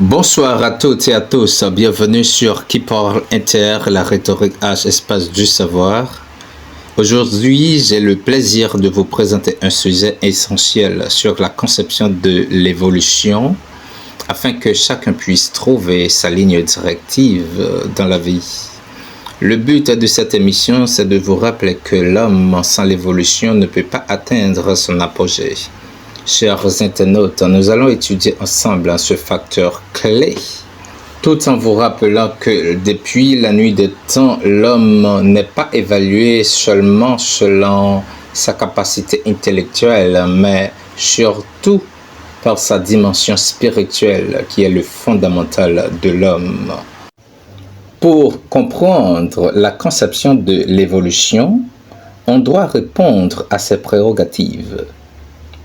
Bonsoir à toutes et à tous, bienvenue sur Qui parle Inter, la rhétorique H, espace du savoir. Aujourd'hui, j'ai le plaisir de vous présenter un sujet essentiel sur la conception de l'évolution, afin que chacun puisse trouver sa ligne directive dans la vie. Le but de cette émission, c'est de vous rappeler que l'homme sans l'évolution ne peut pas atteindre son apogée. Chers internautes, nous allons étudier ensemble ce facteur clé, tout en vous rappelant que depuis la nuit des temps, l'homme n'est pas évalué seulement selon sa capacité intellectuelle, mais surtout par sa dimension spirituelle qui est le fondamental de l'homme. Pour comprendre la conception de l'évolution, on doit répondre à ces prérogatives.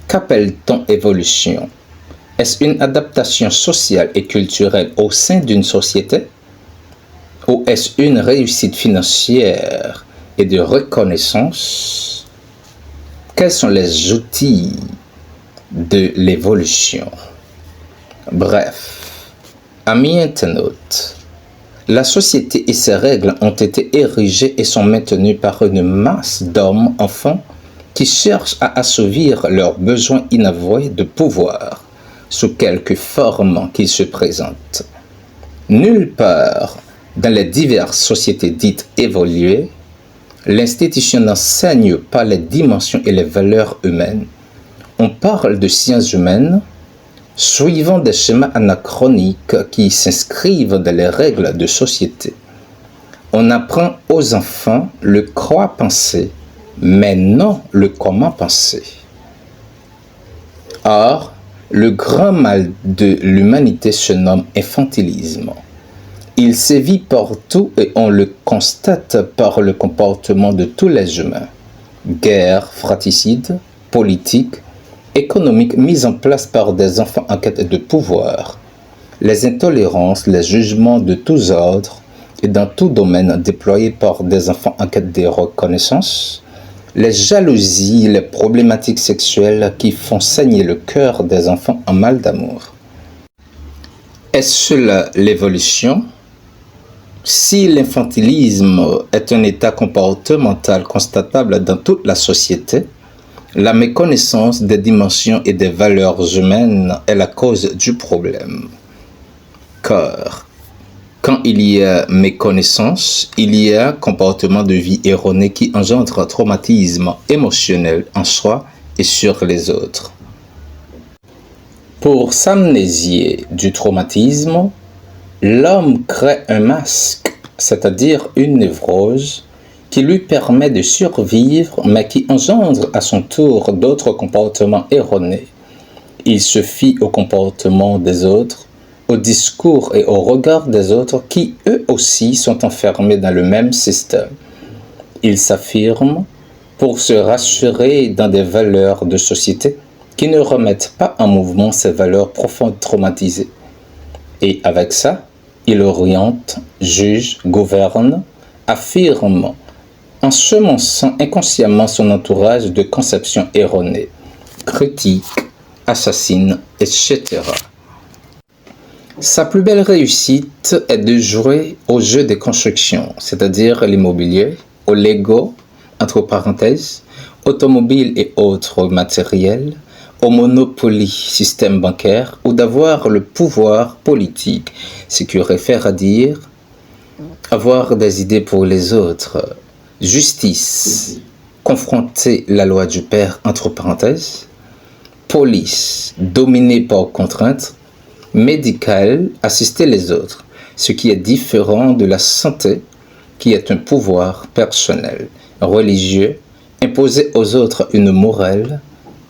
Qu'appelle-t-on évolution? Est-ce une adaptation sociale et culturelle au sein d'une société? Ou est-ce une réussite financière et de reconnaissance? Quels sont les outils de l'évolution? Bref, amis internautes, la société et ses règles ont été érigées et sont maintenues par une masse d'hommes, enfants, qui cherchent à assouvir leurs besoins inavoués de pouvoir, sous quelque forme qu'ils se présentent. Nulle part, dans les diverses sociétés dites évoluées, l'institution n'enseigne pas les dimensions et les valeurs humaines. On parle de sciences humaines, suivant des schémas anachroniques qui s'inscrivent dans les règles de société. On apprend aux enfants le quoi penser, mais non le comment penser. Or, le grand mal de l'humanité se nomme infantilisme. Il sévit partout et on le constate par le comportement de tous les humains. Guerres, fratricides, politiques, économiques mises en place par des enfants en quête de pouvoir. Les intolérances, les jugements de tous ordres et dans tout domaine déployés par des enfants en quête de reconnaissance. Les jalousies, les problématiques sexuelles qui font saigner le cœur des enfants en mal d'amour. Est-ce là l'évolution? Si l'infantilisme est un état comportemental constatable dans toute la société, la méconnaissance des dimensions et des valeurs humaines est la cause du problème. Car quand il y a méconnaissance, il y a comportement de vie erroné qui engendre traumatisme émotionnel en soi et sur les autres. Pour s'amnésier du traumatisme, l'homme crée un masque, c'est-à-dire une névrose, qui lui permet de survivre, mais qui engendre à son tour d'autres comportements erronés. Il se fie au comportement des autres, au discours et au regard des autres qui, eux aussi, sont enfermés dans le même système. Il s'affirme pour se rassurer dans des valeurs de société qui ne remettent pas en mouvement ces valeurs profondes traumatisées. Et avec ça, il oriente, juge, gouverne, affirme, ensemençant inconsciemment son entourage de conceptions erronées, critique, assassine, etc. Sa plus belle réussite est de jouer au jeu des constructions, c'est-à-dire l'immobilier, au Lego, entre parenthèses, automobile et autres matériels, au Monopoly, système bancaire, ou d'avoir le pouvoir politique, ce qui réfère à dire avoir des idées pour les autres, justice, confronter la loi du père, entre parenthèses, police, dominée par contrainte, médical, assister les autres, ce qui est différent de la santé, qui est un pouvoir personnel, religieux, imposer aux autres une morale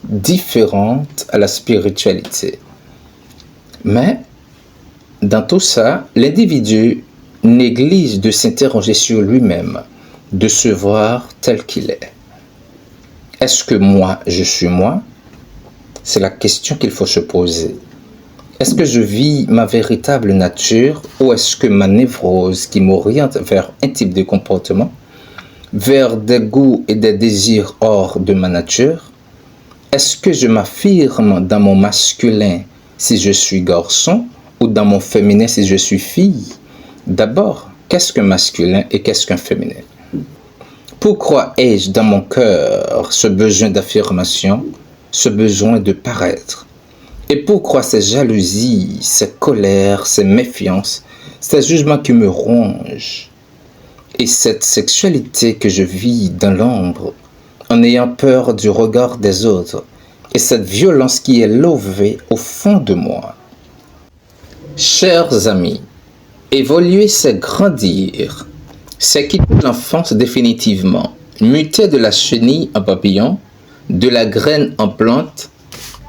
différente à la spiritualité. Mais, dans tout ça, l'individu néglige de s'interroger sur lui-même, de se voir tel qu'il est. Est-ce que moi, je suis moi? C'est la question qu'il faut se poser. Est-ce que je vis ma véritable nature ou est-ce que ma névrose qui m'oriente vers un type de comportement, vers des goûts et des désirs hors de ma nature? Est-ce que je m'affirme dans mon masculin si je suis garçon ou dans mon féminin si je suis fille? D'abord, qu'est-ce qu'un masculin et qu'est-ce qu'un féminin? Pourquoi ai-je dans mon cœur ce besoin d'affirmation, ce besoin de paraître? Et pourquoi ces jalousies, ces colères, ces méfiances, ces jugements qui me rongent? Et cette sexualité que je vis dans l'ombre, en ayant peur du regard des autres, et cette violence qui est levée au fond de moi. Chers amis, évoluer c'est grandir, c'est quitter l'enfance définitivement, muter de la chenille en papillon, de la graine en plante,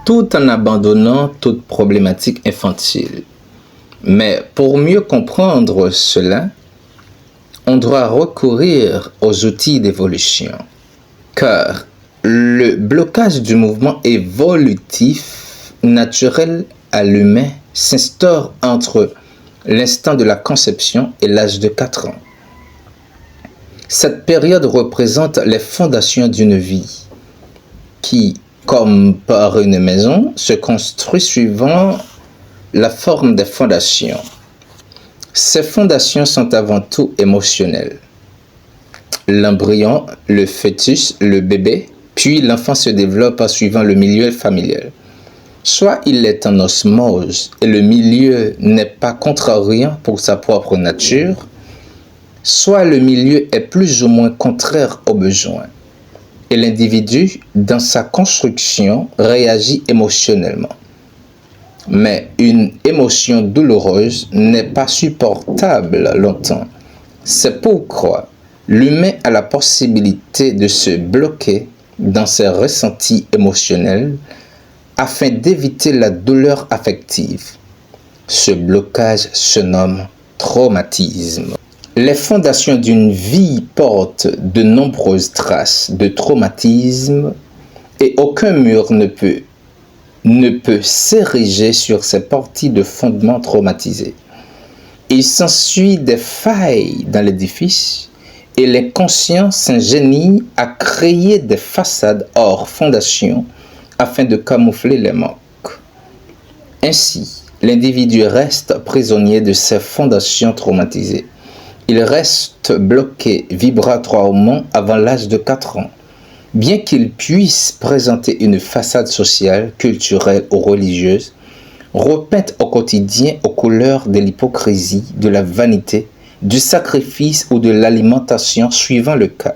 tout en abandonnant toute problématique infantile. Mais pour mieux comprendre cela, on doit recourir aux outils d'évolution, car le blocage du mouvement évolutif naturel à l'humain s'instaure entre l'instant de la conception et l'âge de 4 ans. Cette période représente les fondations d'une vie qui, comme par une maison, se construit suivant la forme des fondations. Ces fondations sont avant tout émotionnelles. L'embryon, le fœtus, le bébé, puis l'enfant se développe en suivant le milieu familial. Soit il est en osmose et le milieu n'est pas contrariant pour sa propre nature, soit le milieu est plus ou moins contraire aux besoins. Et l'individu, dans sa construction, réagit émotionnellement. Mais une émotion douloureuse n'est pas supportable longtemps. C'est pourquoi l'humain a la possibilité de se bloquer dans ses ressentis émotionnels afin d'éviter la douleur affective. Ce blocage se nomme traumatisme. Les fondations d'une vie portent de nombreuses traces de traumatisme et aucun mur ne peut s'ériger sur ces parties de fondement traumatisées. Il s'ensuit des failles dans l'édifice et les conscients s'ingénient à créer des façades hors fondation afin de camoufler les manques. Ainsi, l'individu reste prisonnier de ses fondations traumatisées. Il reste bloqué vibratoirement avant l'âge de 4 ans, bien qu'il puisse présenter une façade sociale, culturelle ou religieuse, repeinte au quotidien aux couleurs de l'hypocrisie, de la vanité, du sacrifice ou de l'alimentation suivant le cas.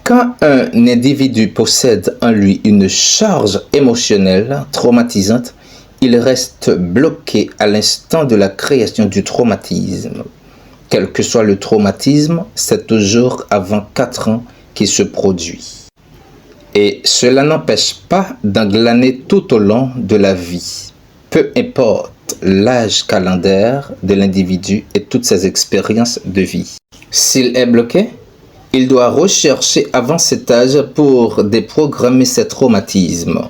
Quand un individu possède en lui une charge émotionnelle traumatisante, il reste bloqué à l'instant de la création du traumatisme. Quel que soit le traumatisme, c'est toujours avant 4 ans qu'il se produit. Et cela n'empêche pas d'englaner tout au long de la vie, peu importe l'âge calendaire de l'individu et toutes ses expériences de vie. S'il est bloqué, il doit rechercher avant cet âge pour déprogrammer ses traumatismes.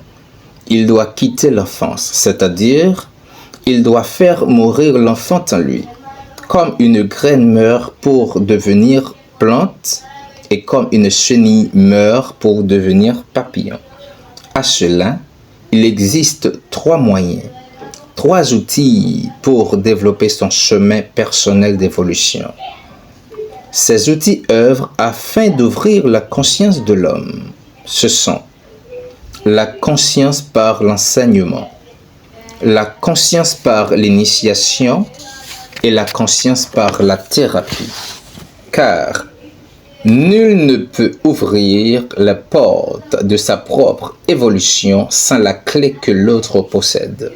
Il doit quitter l'enfance, c'est-à-dire, il doit faire mourir l'enfant en lui. Comme une graine meurt pour devenir plante et comme une chenille meurt pour devenir papillon. À cela, il existe 3 moyens, 3 outils pour développer son chemin personnel d'évolution. Ces outils œuvrent afin d'ouvrir la conscience de l'homme. Ce sont la conscience par l'enseignement, la conscience par l'initiation et la conscience par la thérapie. Car nul ne peut ouvrir la porte de sa propre évolution sans la clé que l'autre possède.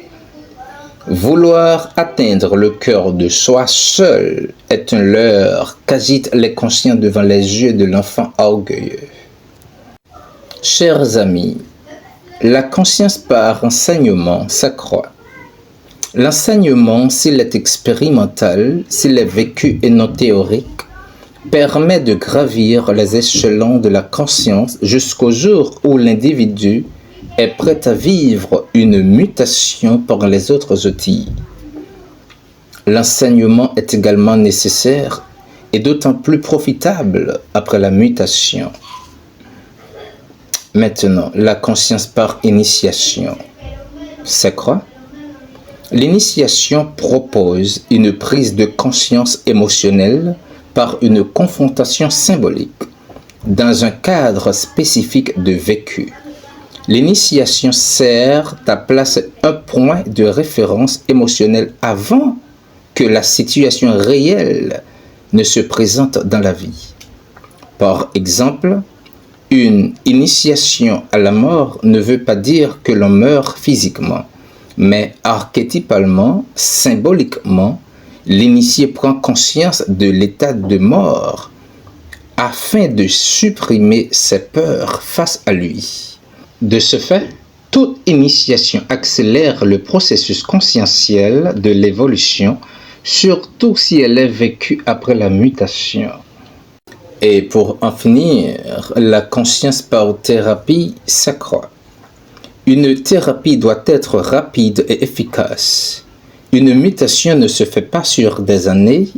Vouloir atteindre le cœur de soi seul est un leurre qu'agitent les conscients devant les yeux de l'enfant orgueilleux. Chers amis, la conscience par enseignement s'accroît. L'enseignement, s'il est expérimental, s'il est vécu et non théorique, permet de gravir les échelons de la conscience jusqu'au jour où l'individu est prêt à vivre une mutation par les autres outils. L'enseignement est également nécessaire et d'autant plus profitable après la mutation. Maintenant, la conscience par initiation. C'est quoi? L'initiation propose une prise de conscience émotionnelle par une confrontation symbolique dans un cadre spécifique de vécu. L'initiation sert à placer un point de référence émotionnel avant que la situation réelle ne se présente dans la vie. Par exemple, une initiation à la mort ne veut pas dire que l'on meurt physiquement, mais archétypalement, symboliquement, l'initié prend conscience de l'état de mort afin de supprimer ses peurs face à lui. De ce fait, toute initiation accélère le processus conscientiel de l'évolution, surtout si elle est vécue après la mutation. Et pour en finir, la conscience par thérapie s'accroît. Une thérapie doit être rapide et efficace. Une mutation ne se fait pas sur des années,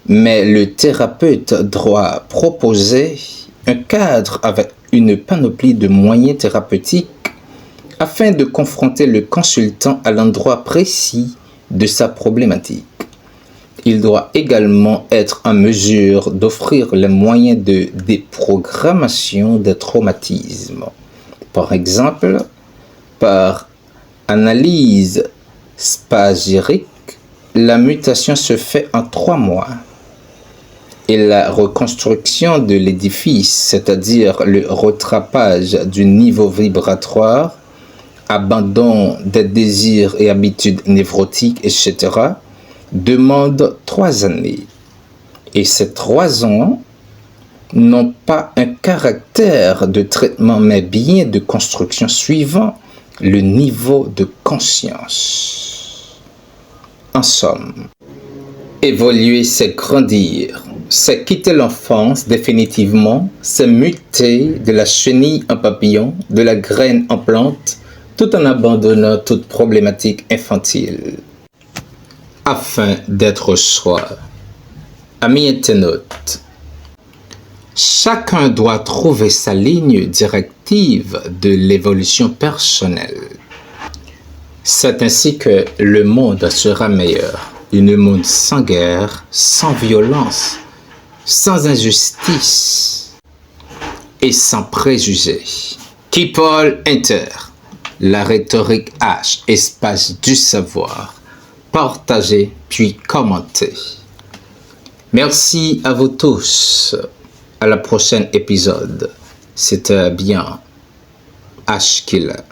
mais le thérapeute doit proposer un cadre avec une panoplie de moyens thérapeutiques afin de confronter le consultant à l'endroit précis de sa problématique. Il doit également être en mesure d'offrir les moyens de déprogrammation des traumatismes. Par exemple, par analyse spagyrique, la mutation se fait en 3 mois et la reconstruction de l'édifice, c'est-à-dire le rattrapage du niveau vibratoire, abandon des désirs et habitudes névrotiques, etc., demande 3 années. Et ces 3 ans n'ont pas un caractère de traitement, mais bien de construction suivant le niveau de conscience. En somme, évoluer, c'est grandir, c'est quitter l'enfance définitivement, c'est muter de la chenille en papillon, de la graine en plante, tout en abandonnant toute problématique infantile. Afin d'être soi. Amis internautes, chacun doit trouver sa ligne directive de l'évolution personnelle. C'est ainsi que le monde sera meilleur. Un monde sans guerre, sans violence, sans injustice et sans préjugés. Keepall Inter, la rhétorique H, espace du savoir. Partagez puis commentez. Merci à vous tous. À la prochaine épisode. C'était bien H Killer.